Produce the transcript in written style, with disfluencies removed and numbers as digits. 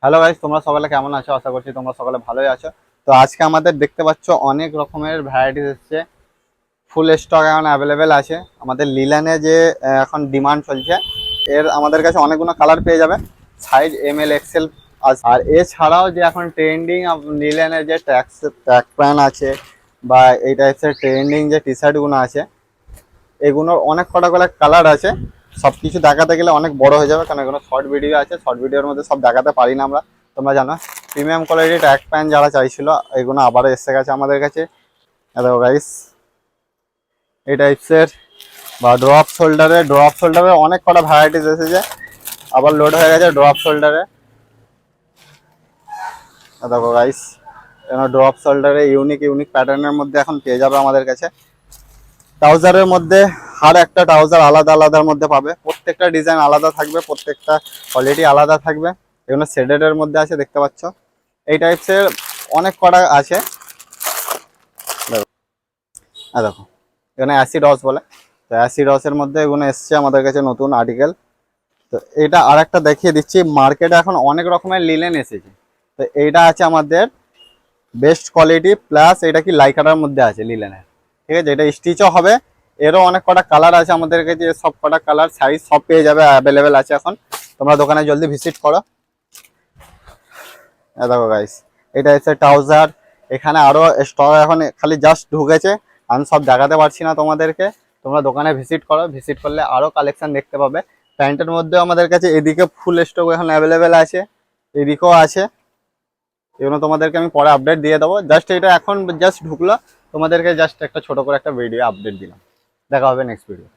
Hello guys, তোমরা সকালে কেমন আছো? আশা করছি তোমরা সকালে ভালোই আছো। তো আজকে আমাদের দেখতে পাচ্ছ অনেক রকমের ভ্যারাইটিস এসেছে। ফুল স্টক এখন অ্যাভেলেবেল আছে আমাদের লিল্যানে। যে এখন ডিমান্ড চলছে, এর আমাদের কাছে অনেকগুলো কালার পেয়ে যাবে। সাইজ ML XL আছে। আর এছাড়াও যে এখন ট্রেন্ডিং লিল্যানের যে ট্র্যাক প্যান্ট আছে বা এই টাইপসের ট্রেন্ডিং যে টি শার্টগুলো আছে, এগুলোর অনেক কটা করে কালার আছে। সব কিছু দেখাতে গেলে অনেক বড় হয়ে যাবে, কারণ এগুলো শর্ট ভিডিও আছে। শর্ট ভিডিওর মধ্যে সব দেখাতে পারি না আমরা, তোমরা জানো। প্রিমিয়াম কোয়ালিটির ট্র্যাক প্যান্ট যারা চাইছিল, এগুলো আবারও এসে গেছে আমাদের কাছে। দেখো গাইস, এই টাইপসের বা ড্রপ শোল্ডারে অনেক কটা ভ্যারাইটিস এসেছে। আবার লোড হয়ে গেছে ড্রপ শোল্ডারে। দেখো গাইস, ড্রপ শোল্ডারে ইউনিক ইউনিক প্যাটার্নের মধ্যে এখন পেয়ে যাবে আমাদের কাছে। ট্রাউজারের মধ্যে আর একটা ট্রাউজার আলাদা আলাদার মধ্যে পাবে। প্রত্যেকটা ডিজাইন আলাদা থাকবে, প্রত্যেকটা কোয়ালিটি আলাদা থাকবে। এগুলো শেডেডের মধ্যে আছে, দেখতে পাচ্ছ। এই টাইপসের অনেক কটা আছে। দেখো, দেখো, এখানে অ্যাসিড রস বলে। তো অ্যাসিড রসের মধ্যে এগুলো এসছে আমাদের কাছে নতুন আর্টিকেল। তো এটা আর একটা দেখিয়ে দিচ্ছি। মার্কেটে এখন অনেক রকমের লিলেন এসেছে। তো এইটা আছে আমাদের বেস্ট কোয়ালিটি প্লাস, এটা কি লাইকাটার মধ্যে আছে লিলেনের। ঠিক আছে, এটা স্টিচও হবে। এরও অনেক কটা কালার আছে আমাদের কাছে। সব কটা কালার সাইজ সব পেয়ে যাবে, অ্যাভেলেবেল আছে এখন। তোমরা দোকানে জলদি ভিজিট করো। দেখো গাইস, এটা হচ্ছে ট্রাউজার। এখানে আরো স্টক এখন খালি জাস্ট ঢুকেছে, আমি সব দেখাতে পারছি না তোমাদেরকে। তোমরা দোকানে ভিজিট করো, ভিজিট করলে আরো কালেকশন দেখতে পাবে। প্যান্টের মধ্যে আমাদের কাছে এদিকে ফুল স্টক এখন অ্যাভেলেবেল আছে, এদিকেও আছে। এগুলো তোমাদেরকে আমি পরে আপডেট দিয়ে দেবো। জাস্ট এটা এখন জাস্ট ঢুকলো, তোমাদেরকে জাস্ট একটা ছোট করে একটা ভিডিও আপডেট দিলাম। দেখা হবে নেক্সট ভিডিও।